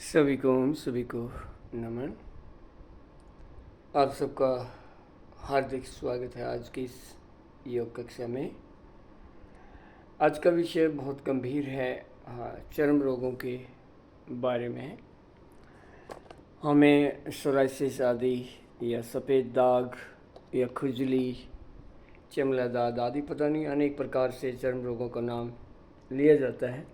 सभी को नमन। आप सबका हार्दिक स्वागत है आज की इस योग कक्षा में। आज का विषय बहुत गंभीर है, चर्म रोगों के बारे में। हमें सोराइसिस आदि या सफ़ेद दाग या खुजली, चमड़ा दाद आदि पता नहीं अनेक प्रकार से चर्म रोगों का नाम लिया जाता है।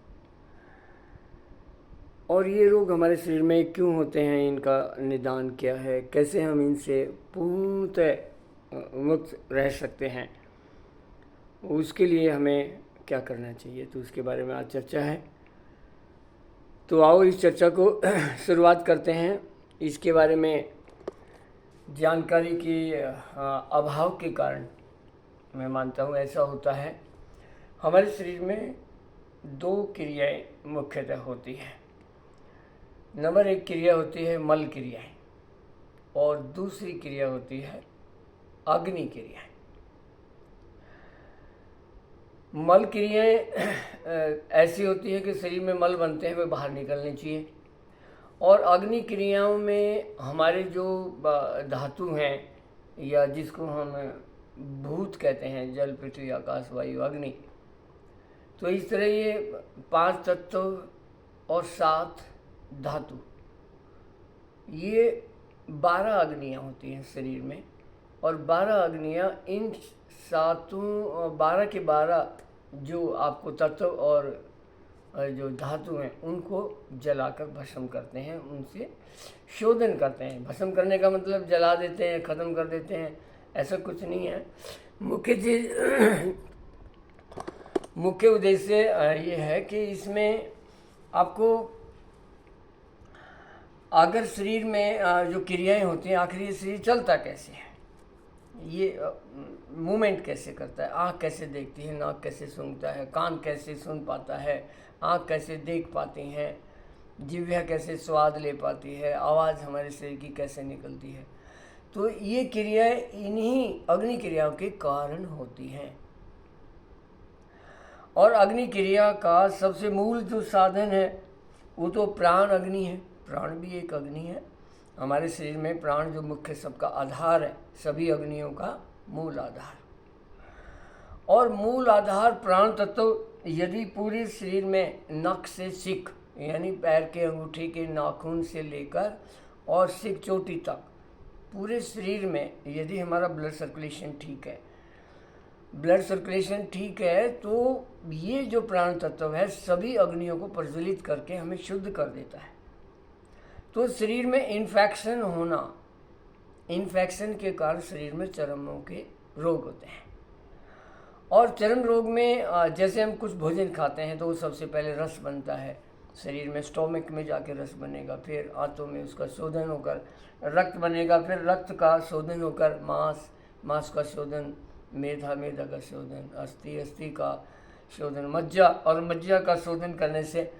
और ये रोग हमारे शरीर में क्यों होते हैं, इनका निदान क्या है, कैसे हम इनसे पूर्णतः मुक्त रह सकते हैं, उसके लिए हमें क्या करना चाहिए, तो उसके बारे में आज चर्चा है। तो आओ इस चर्चा को शुरुआत करते हैं। इसके बारे में जानकारी के अभाव के कारण मैं मानता हूँ ऐसा होता है। हमारे शरीर में दो क्रियाएं मुख्यतः होती हैं। नंबर एक क्रिया होती है मल क्रियाएं और दूसरी क्रिया होती है अग्नि क्रियाएं। मल क्रियाएं ऐसी होती है कि शरीर में मल बनते हैं वे बाहर निकलने चाहिए, और अग्नि क्रियाओं में हमारे जो धातु हैं या जिसको हम भूत कहते हैं, जल पृथ्वी आकाश वायु अग्नि, तो इस तरह ये 5 तत्व और 7 धातु, ये 12 अग्नियाँ होती हैं शरीर में। और 12 अग्नियाँ इन 12 के 12 जो आपको तत्व और जो धातु हैं उनको जलाकर भस्म करते हैं, उनसे शोधन करते हैं। भस्म करने का मतलब जला देते हैं, ख़त्म कर देते हैं, ऐसा कुछ नहीं है। मुख्य उद्देश्य ये है कि इसमें आपको अगर शरीर में जो क्रियाएं होती हैं, आखिर ये शरीर चलता कैसे है, ये मूवमेंट कैसे करता है, आँख कैसे देखती है, नाक कैसे सूंघता है, कान कैसे सुन पाता है, आँख कैसे देख पाती हैं, जिह्वा कैसे स्वाद ले पाती है, आवाज़ हमारे शरीर की कैसे निकलती है, तो ये क्रियाएं इन्हीं अग्नि क्रियाओं के कारण होती हैं। और अग्नि क्रिया का सबसे मूल जो साधन है वो तो प्राण अग्नि है। प्राण भी एक अग्नि है। हमारे शरीर में प्राण जो मुख्य सबका आधार है, सभी अग्नियों का मूल आधार। और मूल आधार प्राण तत्व यदि पूरे शरीर में नख से शिख यानी पैर के अंगूठे के नाखून से लेकर और शिख चोटी तक पूरे शरीर में यदि हमारा ब्लड सर्कुलेशन ठीक है, तो ये जो प्राण तत्व है सभी अग्नियों को प्रज्वलित करके हमें शुद्ध कर देता है। तो शरीर में इन्फेक्शन के कारण शरीर में चर्मों के रोग होते हैं। और चर्म रोग में जैसे हम कुछ भोजन खाते हैं तो सबसे पहले रस बनता है शरीर में, स्टोमक में जाके रस बनेगा, फिर आंतों में उसका शोधन होकर रक्त बनेगा, फिर रक्त का शोधन होकर मांस का शोधन, मेदा का शोधन, अस्थि का शोधन, मज्जा, और मज्जा का शोधन करने से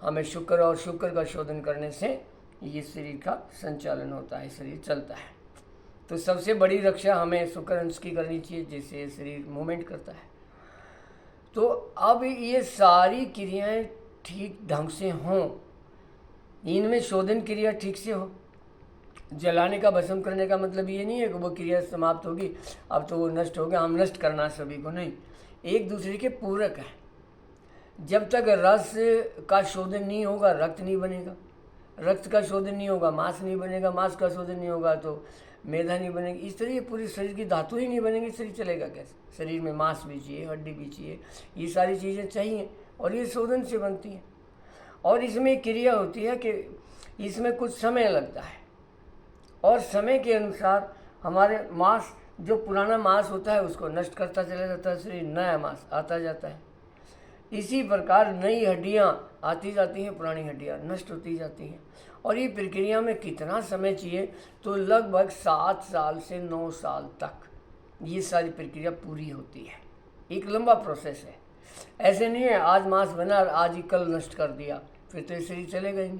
हमें शुक्र, और शुक्र का शोधन करने से ये शरीर का संचालन होता है, शरीर चलता है। तो सबसे बड़ी रक्षा हमें शुक्र अंश की करनी चाहिए, जिससे शरीर मूवमेंट करता है। तो अब ये सारी क्रियाएं ठीक ढंग से हों, इनमें शोधन क्रिया ठीक से हो। जलाने का, भस्म करने का मतलब ये नहीं है कि वो क्रिया समाप्त होगी, अब तो वो नष्ट हो गया, हम नष्ट करना सभी को, नहीं, एक दूसरे के पूरक है। जब तक रस का शोधन नहीं होगा रक्त नहीं बनेगा, रक्त का शोधन नहीं होगा मांस नहीं बनेगा, मांस का शोधन नहीं होगा तो मेधा नहीं बनेगी। इस तरह ये पूरे शरीर की धातु ही नहीं बनेगी, शरीर चलेगा कैसे? शरीर में मांस भी चाहिए, हड्डी भी चाहिए, ये सारी चीज़ें चाहिए, और ये शोधन से बनती हैं। और इसमें एक क्रिया होती है कि इसमें कुछ समय लगता है, और समय के अनुसार हमारे मांस, जो पुराना मांस होता है उसको नष्ट करता चला जाता है शरीर, नया मांस आता जाता है। इसी प्रकार नई हड्डियाँ आती जाती हैं, पुरानी हड्डियाँ नष्ट होती जाती हैं। और ये प्रक्रिया में कितना समय चाहिए, तो लगभग 7 साल से 9 साल तक ये सारी प्रक्रिया पूरी होती है। एक लंबा प्रोसेस है, ऐसे नहीं है आज मांस बना और आज ही कल नष्ट कर दिया, फिर तो ये शरीर चलेगा ही नहीं।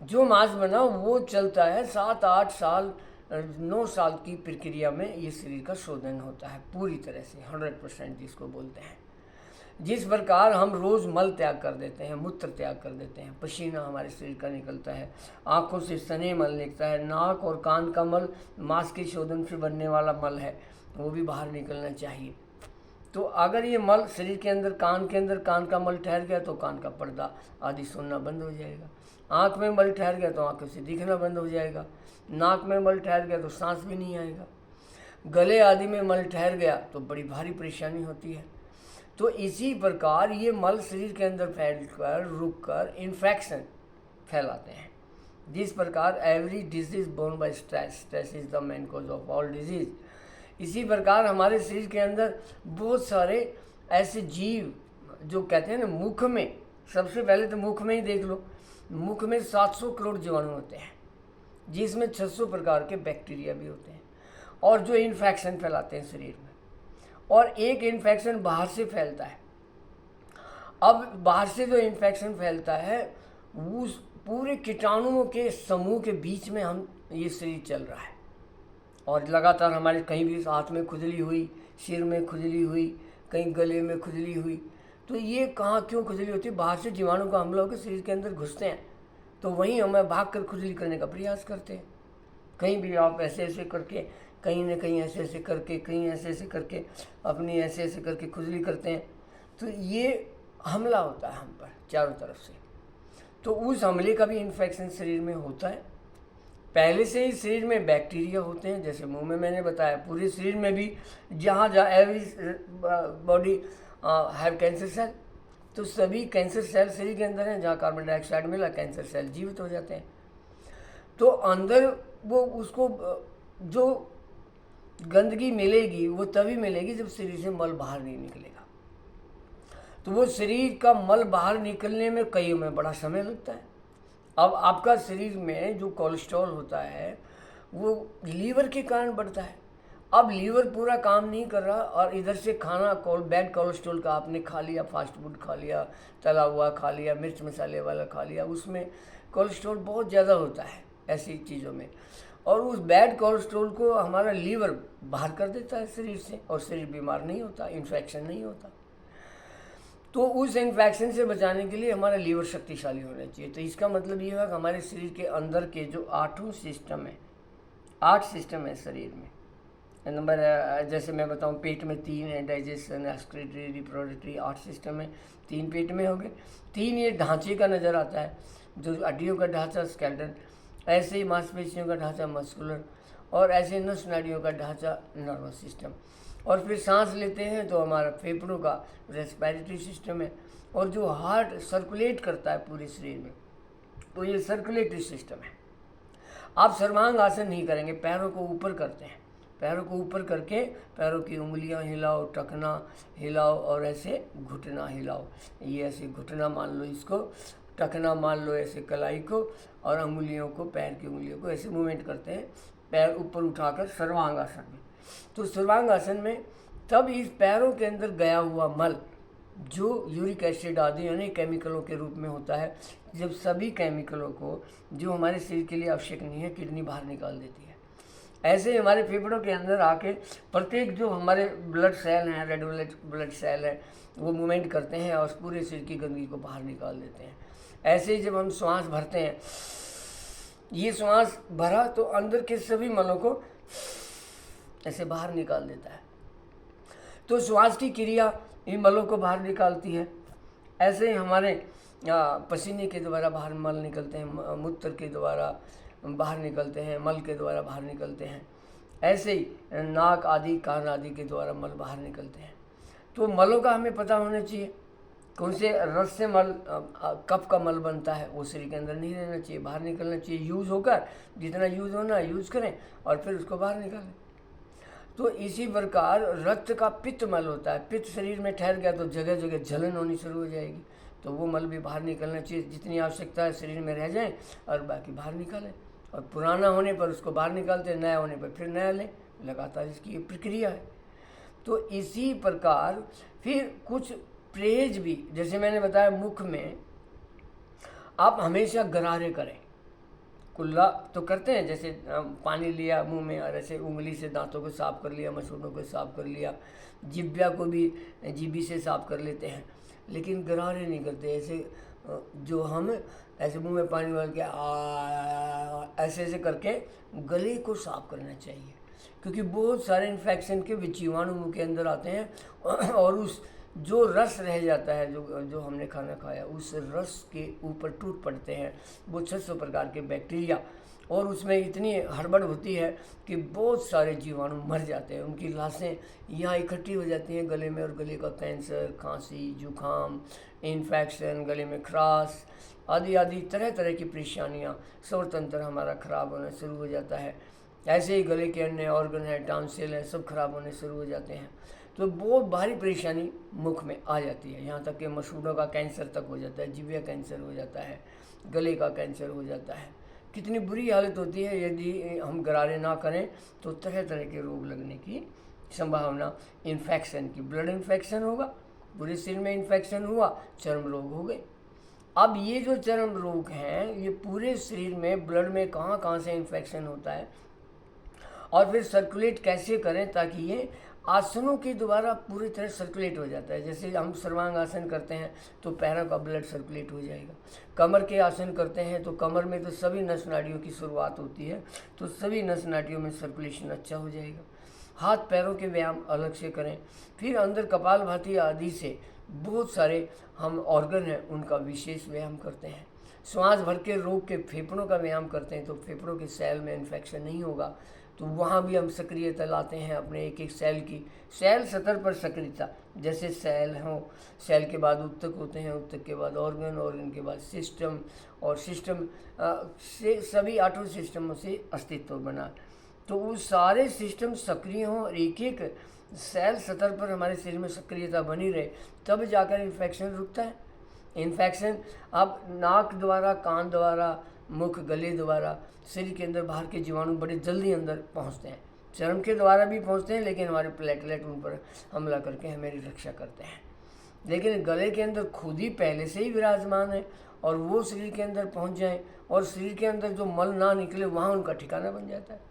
जो मांस बना वो चलता है 7, 8 साल, 9 साल की प्रक्रिया में ये शरीर का शोधन होता है पूरी तरह से, 100% जिसको बोलते हैं। जिस प्रकार हम रोज़ मल त्याग कर देते हैं, मूत्र त्याग कर देते हैं, पसीना हमारे शरीर का निकलता है, आँखों से सने मल निकलता है, नाक और कान का मल मांस के शोधन से बनने वाला मल है, वो भी बाहर निकलना चाहिए। तो अगर ये मल शरीर के अंदर कान का मल ठहर गया तो कान का पर्दा आदि सुनना बंद हो जाएगा। आँख में मल ठहर गया तो आँखों से दिखना बंद हो जाएगा। नाक में मल ठहर गया तो सांस भी नहीं आएगा। गले आदि में मल ठहर गया तो बड़ी भारी परेशानी होती है। तो इसी प्रकार ये मल शरीर के अंदर फैल कर रुक कर इन्फेक्शन फैलाते हैं। जिस प्रकार every disease born by stress, stress is the main cause of all disease. इसी प्रकार हमारे शरीर के अंदर बहुत सारे ऐसे जीव जो कहते हैं ना, मुख में, सबसे पहले तो मुख में ही देख लो, मुख में 700 करोड़ जीवाणु होते हैं, जिसमें 600 प्रकार के बैक्टीरिया भी होते हैं, और जो इन्फेक्शन फैलाते हैं शरीर में। और एक इन्फेक्शन बाहर से फैलता है। अब बाहर से जो इन्फेक्शन फैलता है, उस पूरे कीटाणुओं के समूह के बीच में हम ये शरीर चल रहा है, और लगातार हमारे कहीं भी हाथ में खुजली हुई, सिर में खुजली हुई, कहीं गले में खुजली हुई, तो ये कहाँ क्यों खुजली होती है? बाहर से जीवाणु का हमला होकर शरीर के अंदर घुसते हैं, तो वहीं हमें भाग कर खुजली करने का प्रयास करते हैं। कहीं भी आप ऐसे ऐसे करके, कहीं ना कहीं ऐसे ऐसे करके, कहीं ऐसे ऐसे करके, अपनी ऐसे ऐसे करके खुजली करते हैं, तो ये हमला होता है हम पर चारों तरफ से। तो उस हमले का भी इन्फेक्शन शरीर में होता है। पहले से ही शरीर में बैक्टीरिया होते हैं, जैसे मुंह में मैंने बताया, पूरे शरीर में भी जहाँ जहाँ every body have cancer cell, तो सभी कैंसर सेल शरीर के अंदर हैं। जहाँ कार्बन डाइऑक्साइड मिला, कैंसर सेल जीवित हो जाते हैं। तो अंदर वो उसको जो गंदगी मिलेगी वो तभी मिलेगी जब शरीर से मल बाहर नहीं निकलेगा। तो वो शरीर का मल बाहर निकलने में कई में बड़ा समय लगता है। अब आपका शरीर में जो कोलेस्ट्रॉल होता है वो लीवर के कारण बढ़ता है। अब लीवर पूरा काम नहीं कर रहा, और इधर से खाना बैड कोलेस्ट्रॉल का आपने खा लिया, फास्ट फूड खा लिया, तला हुआ खा लिया, मिर्च मसाले वाला खा लिया, उसमें कोलेस्ट्रॉल बहुत ज़्यादा होता है ऐसी चीज़ों में, और उस बैड कोलेस्ट्रॉल को हमारा लीवर बाहर कर देता है शरीर से, और शरीर बीमार नहीं होता, इन्फेक्शन नहीं होता। तो उस इन्फेक्शन से बचाने के लिए हमारा लीवर शक्तिशाली होना चाहिए। तो इसका मतलब ये है कि हमारे शरीर के अंदर के जो 8 सिस्टम है, 8 सिस्टम है शरीर में। नंबर जैसे मैं बताऊं, पेट में 3 है, डाइजेशन, एक्सक्रीटरी, रिप्रोडक्टरी, 8 सिस्टम है। 3 पेट में हो गए, 3 ये ढांचे का नज़र आता है, जो हड्डियों का ढांचा स्केलेटन, ऐसे ही मांसपेशियों का ढांचा मस्कुलर, और ऐसे नस नाड़ियों का ढांचा नर्वस सिस्टम। और फिर सांस लेते हैं तो हमारा फेफड़ों का रेस्पिरेटरी सिस्टम है, और जो हार्ट सर्कुलेट करता है पूरे शरीर में, तो ये सर्कुलेटरी सिस्टम है। आप सर्वांग आसन नहीं करेंगे, पैरों को ऊपर करते हैं, पैरों को ऊपर करके पैरों की उंगलियां हिलाओ, टखना हिलाओ, और ऐसे घुटना हिलाओ। ये ऐसे घुटना मान लो, इसको टखना मान लो, ऐसे कलाई को, और उंगलियों को, पैर की उंगलियों को ऐसे मूवमेंट करते हैं, पैर ऊपर उठाकर सर्वांग आसन में। तो सर्वांग आसन में तब इस पैरों के अंदर गया हुआ मल, जो यूरिक एसिड आदि यानी केमिकलों के रूप में होता है, जब सभी केमिकलों को जो हमारे शरीर के लिए आवश्यक नहीं है, किडनी बाहर निकाल देती है। ऐसे ही हमारे फेफड़ों के अंदर आके प्रत्येक जो हमारे ब्लड सेल हैं, रेड ब्लड सेल है, वो मूवमेंट करते हैं और पूरे शरीर की गंदगी को बाहर निकाल देते हैं। ऐसे ही जब हम श्वास भरते हैं, ये श्वास भरा तो अंदर के सभी मलों को ऐसे बाहर निकाल देता है। तो श्वास की क्रिया इन मलों को बाहर निकालती है। ऐसे ही हमारे पसीने के द्वारा बाहर मल निकलते हैं, मूत्र के द्वारा बाहर निकलते हैं, मल के द्वारा बाहर निकलते हैं। ऐसे ही नाक आदि, कान आदि के द्वारा मल बाहर निकलते हैं। तो मलों का हमें पता होना चाहिए, कौन से रस से मल, कफ का मल बनता है, वो शरीर के अंदर नहीं रहना चाहिए, बाहर निकलना चाहिए। यूज़ होकर जितना यूज़ होना यूज़ करें और फिर उसको बाहर निकालें। तो इसी प्रकार रक्त का पित्त मल होता है, पित्त शरीर में ठहर गया तो जगह जगह जलन होनी शुरू हो जाएगी, तो वो मल भी बाहर निकलना चाहिए। जितनी आवश्यकता है शरीर में रह जाए और बाकी बाहर निकालें, और पुराना होने पर उसको बाहर निकालते हैं, नया होने पर फिर नया लें, लगातार इसकी ये प्रक्रिया है। तो इसी प्रकार फिर कुछ परहेज भी, जैसे मैंने बताया, मुख में आप हमेशा गरारे करें, कुल्ला तो करते हैं, जैसे पानी लिया मुंह में और ऐसे उंगली से दांतों को साफ कर लिया, मसूड़ों को साफ कर लिया, जिब्या को भी जीभी से साफ कर लेते हैं, लेकिन गरारे नहीं करते। ऐसे जो हम ऐसे मुंह में पानी डाल के ऐसे ऐसे करके गले को साफ करना चाहिए, क्योंकि बहुत सारे इन्फेक्शन के जीवाणु मुंह के अंदर आते हैं और उस जो रस रह जाता है, जो हमने खाना खाया, उस रस के ऊपर टूट पड़ते हैं वो 600 प्रकार के बैक्टीरिया, और उसमें इतनी हड़बड़ होती है कि बहुत सारे जीवाणु मर जाते हैं, उनकी लाशें यहाँ इकट्ठी हो जाती हैं गले में, और गले का कैंसर, खांसी, जुकाम, इन्फेक्शन, गले में खराश आदि आदि तरह तरह की परेशानियाँ, स्वर तंत्र हमारा ख़राब होना शुरू हो जाता है। ऐसे ही गले के अन्य ऑर्गन हैं, टॉन्सिल हैं, सब खराब होने शुरू हो जाते हैं। तो बहुत भारी परेशानी मुख में आ जाती है, यहाँ तक कि मसूड़ों का कैंसर तक हो जाता है, जिह्वा कैंसर हो जाता है, गले का कैंसर हो जाता है। कितनी बुरी हालत होती है यदि हम गरारे ना करें तो तरह तरह के रोग लगने की संभावना, इन्फेक्शन की, ब्लड इन्फेक्शन होगा, पूरे शरीर में इन्फेक्शन हुआ, चर्म रोग हो गए। अब ये जो चर्म रोग हैं ये पूरे शरीर में ब्लड में कहाँ कहाँ से इन्फेक्शन होता है, और फिर सर्कुलेट कैसे करें ताकि ये आसनों के द्वारा पूरी तरह सर्कुलेट हो जाता है। जैसे हम सर्वांग आसन करते हैं तो पैरों का ब्लड सर्कुलेट हो जाएगा, कमर के आसन करते हैं तो कमर में तो सभी नस नाड़ियों की शुरुआत होती है, तो सभी नस नाड़ियों में सर्कुलेशन अच्छा हो जाएगा। हाथ पैरों के व्यायाम अलग से करें, फिर अंदर कपालभाति आदि से बहुत सारे हम ऑर्गन हैं उनका विशेष व्यायाम करते हैं। श्वास भर के रोग के फेफड़ों का व्यायाम करते हैं तो फेफड़ों के सेल में इन्फेक्शन नहीं होगा, तो वहाँ भी हम सक्रियता लाते हैं अपने एक एक सेल की, सेल सतर पर सक्रियता। जैसे सेल हो, सेल के बाद उत्तक होते हैं, उत्तक के बाद ऑर्गन, ऑर्गन के बाद सिस्टम, और सिस्टम से सभी 8 सिस्टमों से अस्तित्व बना, तो वो सारे सिस्टम सक्रिय हों और एक एक सेल सतर पर हमारे शरीर में सक्रियता बनी रहे, तब जाकर इन्फेक्शन रुकता है। इन्फेक्शन अब नाक द्वारा, कान द्वारा, मुख, गले द्वारा शरीर के अंदर बाहर के जीवाणु बड़े जल्दी अंदर पहुंचते हैं, चर्म के द्वारा भी पहुंचते हैं, लेकिन हमारे प्लेटलेट उन पर हमला करके हमारी रक्षा करते हैं। लेकिन गले के अंदर खुद ही पहले से ही विराजमान है, और वो शरीर के अंदर पहुंच जाए और शरीर के अंदर जो मल ना निकले वहाँ उनका ठिकाना बन जाता है।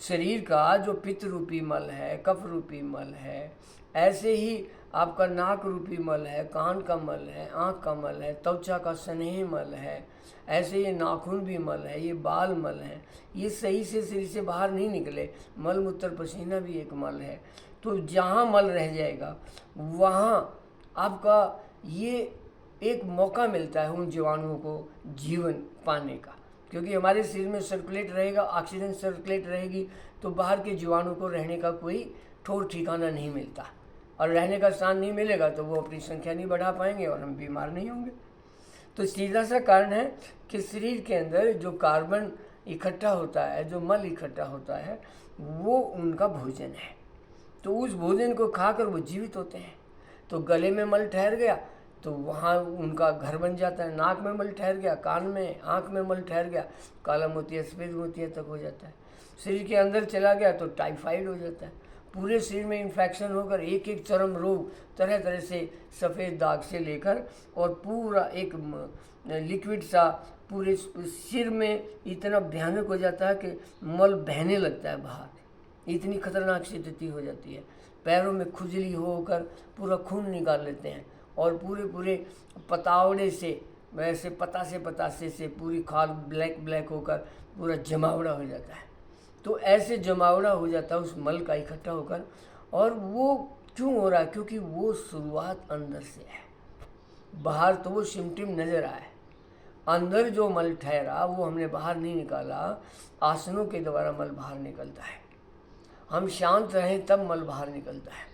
शरीर का जो पित्त रूपी मल है, कफ रूपी मल है, ऐसे ही आपका नाक रूपी मल है, कान का मल है, आँख का मल है, त्वचा का स्नेह मल है, ऐसे ये नाखून भी मल है, ये बाल मल है, ये सही से शरीर से बाहर नहीं निकले, मल मूत्र पसीना भी एक मल है। तो जहाँ मल रह जाएगा वहाँ आपका ये एक मौका मिलता है उन जीवाणुओं को जीवन पाने का, क्योंकि हमारे शरीर में सर्कुलेट रहेगा, ऑक्सीजन सर्कुलेट रहेगी, तो बाहर के जीवाणु को रहने का कोई ठोर ठिकाना नहीं मिलता, और रहने का स्थान नहीं मिलेगा तो वो अपनी संख्या नहीं बढ़ा पाएंगे और हम बीमार नहीं होंगे। तो सीधा सा कारण है कि शरीर के अंदर जो कार्बन इकट्ठा होता है, जो मल इकट्ठा होता है, वो उनका भोजन है, तो उस भोजन को खाकर वो जीवित होते हैं। तो गले में मल ठहर गया तो वहाँ उनका घर बन जाता है, नाक में मल ठहर गया, कान में, आँख में मल ठहर गया, काला मोतिया, सफ़ेद मोतिया तक हो जाता है। शरीर के अंदर चला गया तो टाइफाइड हो जाता है, पूरे शरीर में इन्फेक्शन होकर एक एक चर्म रोग तरह तरह से, सफ़ेद दाग से लेकर, और पूरा एक लिक्विड सा पूरे सिर में इतना भयानक हो जाता है कि मल बहने लगता है बाहर, इतनी खतरनाक स्थिति हो जाती है। पैरों में खुजली होकर पूरा खून निकाल लेते हैं, और पूरे पतावड़े से, वैसे पतासे से पूरी खाल ब्लैक ब्लैक होकर पूरा जमावड़ा हो जाता है। तो ऐसे जमावड़ा हो जाता है उस मल का इकट्ठा होकर, और वो क्यों हो रहा है? क्योंकि वो शुरुआत अंदर से है, बाहर तो वो सिम्टम नज़र आए, अंदर जो मल ठहरा वो हमने बाहर नहीं निकाला, आसनों के द्वारा मल बाहर निकलता है। हम शांत रहें तब मल बाहर निकलता है।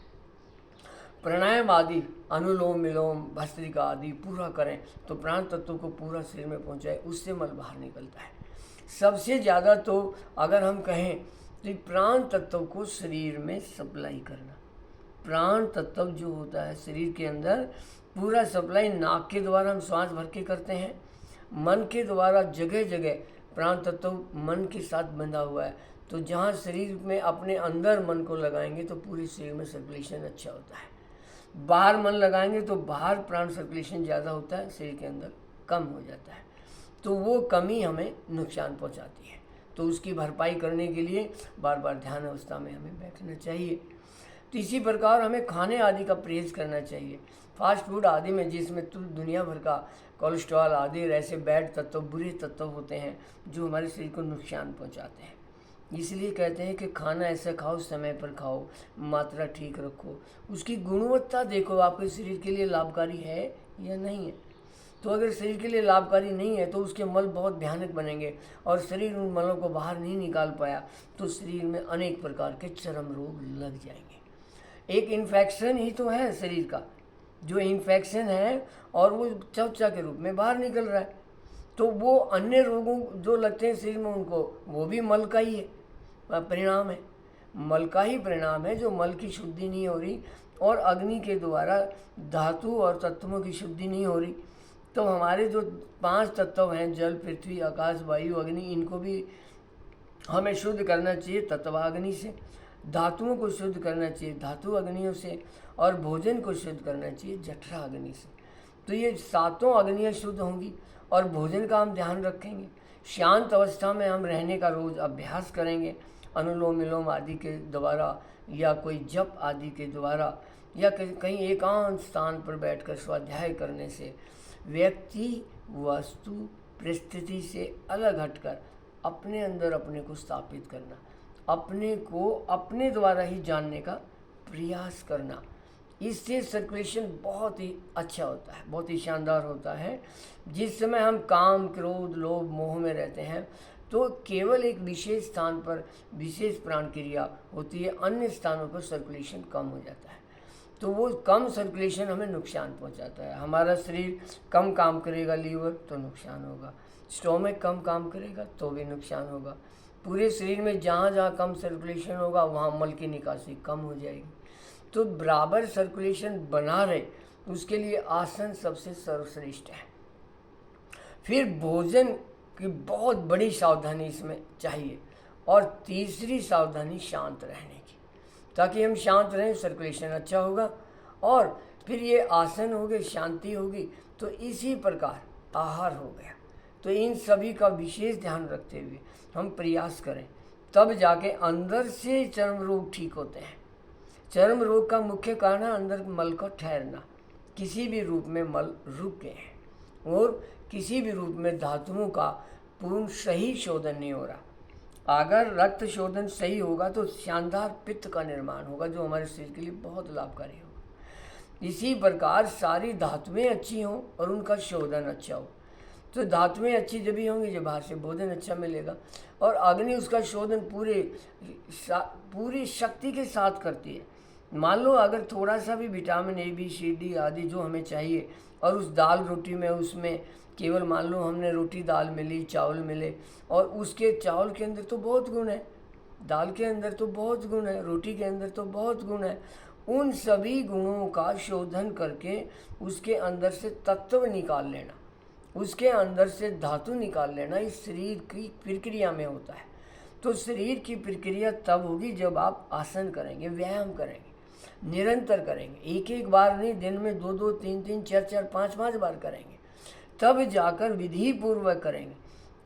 प्राणायाम आदि, अनुलोम विलोम, भस्त्रिका आदि पूरा करें तो प्राण तत्व को पूरा शरीर में पहुंचाए, उससे मल बाहर निकलता है। सबसे ज़्यादा तो अगर हम कहें तो प्राण तत्व को शरीर में सप्लाई करना, प्राण तत्व जो होता है शरीर के अंदर पूरा सप्लाई नाक के द्वारा हम श्वास भर के करते हैं, मन के द्वारा जगह जगह प्राण तत्व मन के साथ बंधा हुआ है, तो जहाँ शरीर में अपने अंदर मन को लगाएंगे तो पूरे शरीर में सर्कुलेशन अच्छा होता है, बाहर मन लगाएंगे तो बाहर प्राण सर्कुलेशन ज़्यादा होता है, शरीर के अंदर कम हो जाता है। तो वो कमी हमें नुकसान पहुंचाती है। तो उसकी भरपाई करने के लिए बार बार ध्यान अवस्था में हमें बैठना चाहिए। तो इसी प्रकार हमें खाने आदि का परहेज करना चाहिए। फास्ट फूड आदि में जिसमें दुनिया भर का कोलेस्ट्रॉल आदि ऐसे बैड तत्व, बुरे तत्व होते हैं जो हमारे शरीर को नुकसान पहुंचाते हैं। इसलिए कहते हैं कि खाना ऐसा खाओ, समय पर खाओ, मात्रा ठीक रखो, उसकी गुणवत्ता देखो, आपके शरीर के लिए लाभकारी है या नहीं है। तो अगर शरीर के लिए लाभकारी नहीं है तो उसके मल बहुत भयानक बनेंगे और शरीर उन मलों को बाहर नहीं निकाल पाया तो शरीर में अनेक प्रकार के चर्म रोग लग जाएंगे। एक इन्फेक्शन ही तो है शरीर का, जो इन्फेक्शन है और वो त्वचा के रूप में बाहर निकल रहा है। तो वो अन्य रोगों जो लगते हैं शरीर में उनको, वो भी मल का ही है परिणाम है, मल का ही परिणाम है। जो मल की शुद्धि नहीं हो रही और अग्नि के द्वारा धातु और तत्वों की शुद्धि नहीं हो रही, तो हमारे जो 5 तत्व हैं, जल, पृथ्वी, आकाश, वायु, अग्नि, इनको भी हमें शुद्ध करना चाहिए तत्वाग्नि से, धातुओं को शुद्ध करना चाहिए धातु अग्नियों से, और भोजन को शुद्ध करना चाहिए जठरा अग्नि से। तो ये 7 अग्नियाँ शुद्ध होंगी और भोजन का हम ध्यान रखेंगे। शांत अवस्था में हम रहने का रोज अभ्यास करेंगे, अनुलोम विलोम आदि के द्वारा या कोई जप आदि के द्वारा या कहीं एकांत स्थान पर बैठकर स्वाध्याय करने से व्यक्ति वस्तु परिस्थिति से अलग हटकर अपने अंदर अपने को स्थापित करना, अपने को अपने द्वारा ही जानने का प्रयास करना, इससे सर्कुलेशन बहुत ही अच्छा होता है, बहुत ही शानदार होता है। जिस समय हम काम, क्रोध, लोभ, मोह में रहते हैं तो केवल एक विशेष स्थान पर विशेष प्राण क्रिया होती है, अन्य स्थानों पर सर्कुलेशन कम हो जाता है। तो वो कम सर्कुलेशन हमें नुकसान पहुंचाता है। हमारा शरीर कम काम करेगा, लीवर, तो नुकसान होगा, स्टोमक कम काम करेगा तो भी नुकसान होगा। पूरे शरीर में जहाँ जहाँ कम सर्कुलेशन होगा वहाँ मल की निकासी कम हो जाएगी। तो बराबर सर्कुलेशन बना रहे उसके लिए आसन सबसे सर्वश्रेष्ठ है। फिर भोजन की बहुत बड़ी सावधानी इसमें चाहिए, और तीसरी सावधानी शांत रहने की, ताकि हम शांत रहें, सर्कुलेशन अच्छा होगा। और फिर ये आसन हो गए, शांति होगी, तो इसी प्रकार आहार हो गया। तो इन सभी का विशेष ध्यान रखते हुए हम प्रयास करें, तब जाके अंदर से चर्म रोग ठीक होते हैं। चर्म रोग का मुख्य कारण है अंदर मल का ठहरना, किसी भी रूप में मल रुक गए हैं और किसी भी रूप में धातुओं का पूर्ण सही शोधन नहीं हो रहा। अगर रक्त शोधन सही होगा तो शानदार पित्त का निर्माण होगा, जो हमारे शरीर के लिए बहुत लाभकारी होगा। इसी प्रकार सारी धातुएं अच्छी हों और उनका शोधन अच्छा हो। तो धातुएं अच्छी जब भी होंगी जब बाहर से भोजन अच्छा मिलेगा, और अग्नि उसका शोधन पूरी शक्ति के साथ करती है। मान लो अगर थोड़ा सा भी vitamin A, B, C, D आदि जो हमें चाहिए, और उस दाल रोटी में उसमें केवल मान लो हमने रोटी दाल मिली, चावल मिले, और उसके चावल के अंदर तो बहुत गुण है, दाल के अंदर तो बहुत गुण है, रोटी के अंदर तो बहुत गुण है, उन सभी गुणों का शोधन करके उसके अंदर से तत्व निकाल लेना, उसके अंदर से धातु निकाल लेना, इस शरीर की प्रक्रिया में होता है। तो शरीर की प्रक्रिया तब होगी जब आप आसन करेंगे, व्यायाम करेंगे, निरंतर करेंगे, एक एक बार नहीं, दिन में 2-2, 3-3, 4-4, 5-5 बार करेंगे, तब जाकर विधि पूर्वक करेंगे,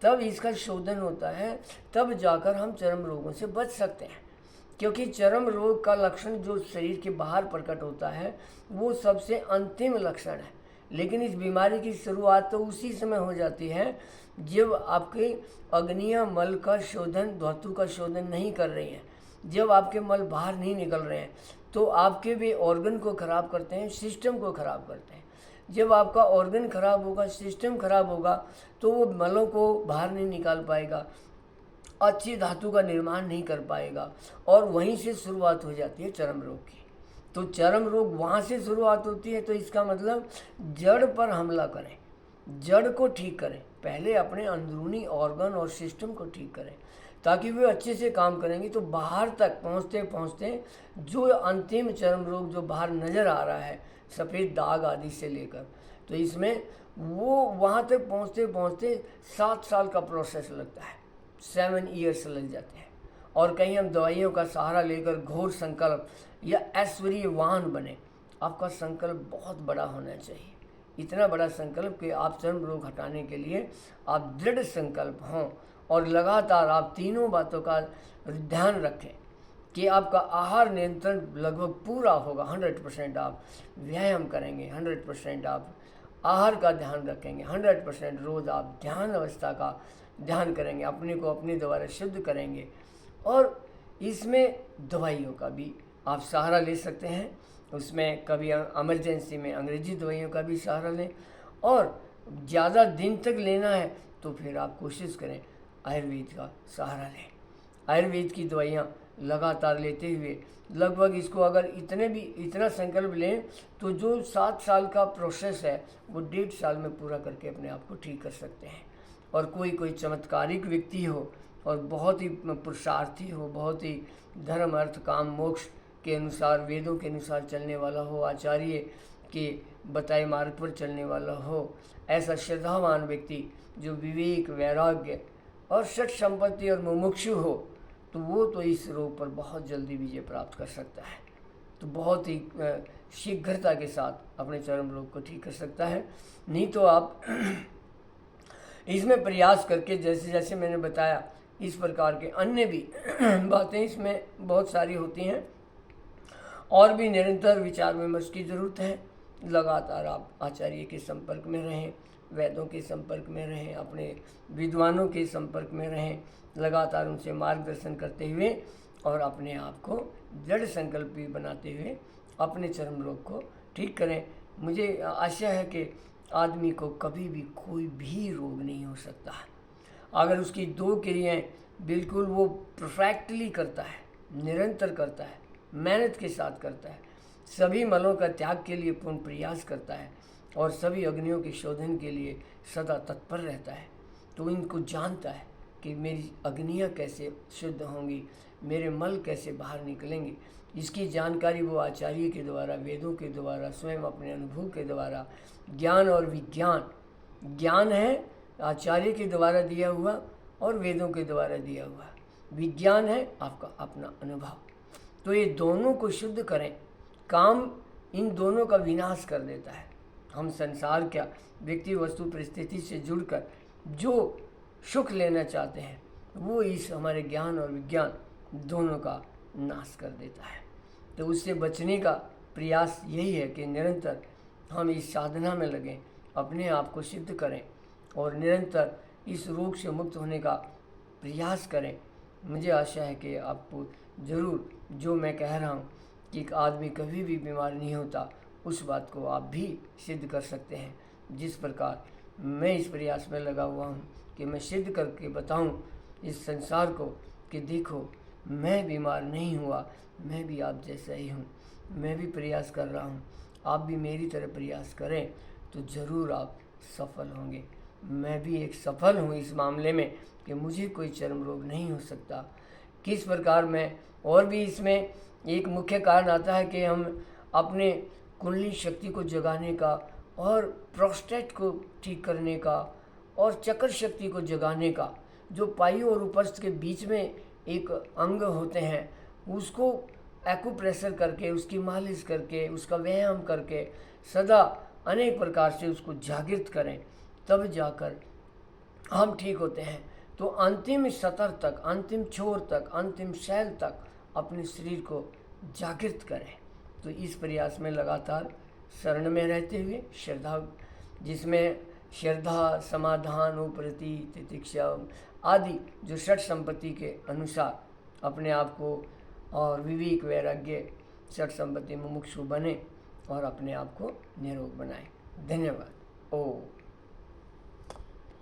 तब इसका शोधन होता है, तब जाकर हम चर्म रोगों से बच सकते हैं। क्योंकि चर्म रोग का लक्षण जो शरीर के बाहर प्रकट होता है वो सबसे अंतिम लक्षण है, लेकिन इस बीमारी की शुरुआत तो उसी समय हो जाती है जब आपके अग्नियाँ मल का शोधन, धातु का शोधन नहीं कर रही हैं, जब आपके मल बाहर नहीं निकल रहे हैं, तो आपके भी ऑर्गन को ख़राब करते हैं, सिस्टम को ख़राब करते हैं। जब आपका ऑर्गन ख़राब होगा, सिस्टम ख़राब होगा, तो वो मलों को बाहर नहीं निकाल पाएगा, अच्छी धातु का निर्माण नहीं कर पाएगा, और वहीं से शुरुआत हो जाती है चर्म रोग की। तो चर्म रोग वहाँ से शुरुआत होती है। तो इसका मतलब जड़ पर हमला करें, जड़ को ठीक करें, पहले अपने अंदरूनी ऑर्गन और सिस्टम को ठीक करें, ताकि वे अच्छे से काम करेंगे। तो बाहर तक पहुँचते पहुँचते जो अंतिम चर्म रोग जो बाहर नज़र आ रहा है, सफ़ेद दाग आदि से लेकर, तो इसमें वो वहाँ तक पहुँचते पहुँचते 7 साल का प्रोसेस लगता है, 7 ईयर्स लग जाते हैं। और कहीं हम दवाइयों का सहारा लेकर घोर संकल्प या ऐश्वर्यवान बने, आपका संकल्प बहुत बड़ा होना चाहिए, इतना बड़ा संकल्प कि आप चर्म रोग हटाने के लिए आप दृढ़ संकल्प हों और लगातार आप तीनों बातों का ध्यान रखें कि आपका आहार नियंत्रण लगभग पूरा होगा। 100% आप व्यायाम करेंगे, 100% आप आहार का ध्यान रखेंगे, 100% रोज़ आप ध्यान अवस्था का ध्यान करेंगे, अपने को अपने द्वारा शुद्ध करेंगे। और इसमें दवाइयों का भी आप सहारा ले सकते हैं, उसमें कभी इमरजेंसी में अंग्रेजी दवाइयों का भी सहारा लें, और ज़्यादा दिन तक लेना है तो फिर आप कोशिश करें आयुर्वेद का सहारा लें। आयुर्वेद की दवाइयाँ लगातार लेते हुए लगभग इसको अगर इतना संकल्प लें तो जो 7 साल का प्रोसेस है वो 1.5 साल में पूरा करके अपने आप को ठीक कर सकते हैं। और कोई चमत्कारिक व्यक्ति हो और बहुत ही पुरुषार्थी हो, बहुत ही धर्म अर्थ काम मोक्ष के अनुसार, वेदों के अनुसार चलने वाला हो, आचार्य के बताए मार्ग पर चलने वाला हो, ऐसा श्रद्धावान व्यक्ति जो विवेक, वैराग्य और षट संपत्ति और मुमुक्षु हो, तो वो तो इस रोग पर बहुत जल्दी विजय प्राप्त कर सकता है। तो बहुत ही शीघ्रता के साथ अपने चर्म रोग को ठीक कर सकता है। नहीं तो आप इसमें प्रयास करके, जैसे जैसे मैंने बताया, इस प्रकार के अन्य भी बातें इसमें बहुत सारी होती हैं, और भी निरंतर विचार विमर्श की ज़रूरत है। लगातार आप आचार्य के संपर्क में रहें, वेदों के संपर्क में रहें, अपने विद्वानों के संपर्क में रहें, लगातार उनसे मार्गदर्शन करते हुए और अपने आप को दृढ़ संकल्पी बनाते हुए अपने चर्म रोग को ठीक करें। मुझे आशा है कि आदमी को कभी भी कोई भी रोग नहीं हो सकता है अगर उसकी 2 क्रियाएं बिल्कुल वो परफेक्टली करता है, निरंतर करता है, मेहनत के साथ करता है, सभी मलों का त्याग के लिए पूर्ण प्रयास करता है और सभी अग्नियों के शोधन के लिए सदा तत्पर रहता है। तो इनको जानता है कि मेरी अग्नियाँ कैसे शुद्ध होंगी, मेरे मल कैसे बाहर निकलेंगे। इसकी जानकारी वो आचार्य के द्वारा, वेदों के द्वारा, स्वयं अपने अनुभव के द्वारा, ज्ञान और विज्ञान, ज्ञान है आचार्य के द्वारा दिया हुआ और वेदों के द्वारा दिया हुआ, विज्ञान है आपका अपना अनुभव। तो ये दोनों को शुद्ध करें, काम इन दोनों का विनाश कर देता है। हम संसार क्या, व्यक्ति वस्तु परिस्थिति से जुड़कर जो सुख लेना चाहते हैं वो इस हमारे ज्ञान और विज्ञान दोनों का नाश कर देता है। तो उससे बचने का प्रयास यही है कि निरंतर हम इस साधना में लगें, अपने आप को सिद्ध करें और निरंतर इस रोग से मुक्त होने का प्रयास करें। मुझे आशा है कि आपको ज़रूर जो मैं कह रहा हूँ कि एक आदमी कभी भी बीमार नहीं होता, उस बात को आप भी सिद्ध कर सकते हैं। जिस प्रकार मैं इस प्रयास में लगा हुआ हूँ कि मैं सिद्ध करके बताऊँ इस संसार को कि देखो मैं बीमार नहीं हुआ, मैं भी आप जैसा ही हूँ, मैं भी प्रयास कर रहा हूँ, आप भी मेरी तरह प्रयास करें तो ज़रूर आप सफल होंगे। मैं भी एक सफल हूँ इस मामले में कि मुझे कोई चर्म रोग नहीं हो सकता। किस प्रकार मैं, और भी इसमें एक मुख्य कारण आता है कि हम अपने कुंडली शक्ति को जगाने का और प्रोस्टेट को ठीक करने का और चक्र शक्ति को जगाने का, जो पायु और उपस्थ के बीच में एक अंग होते हैं, उसको एक्यूप्रेशर करके, उसकी मालिश करके, उसका व्यायाम करके सदा अनेक प्रकार से उसको जागृत करें, तब जाकर हम ठीक होते हैं। तो अंतिम सतर तक, अंतिम छोर तक, अंतिम शैल तक अपने शरीर को जागृत करें। तो इस प्रयास में लगातार शरण में रहते हुए श्रद्धा, जिसमें श्रद्धा, समाधान, उपरति, तितिक्षा आदि जो षट संपत्ति के अनुसार अपने आप को और विवेक, वैराग्य, षट संपत्ति मुमुक्षु बने और अपने आप को निरोग बनाएं। धन्यवाद। ओम।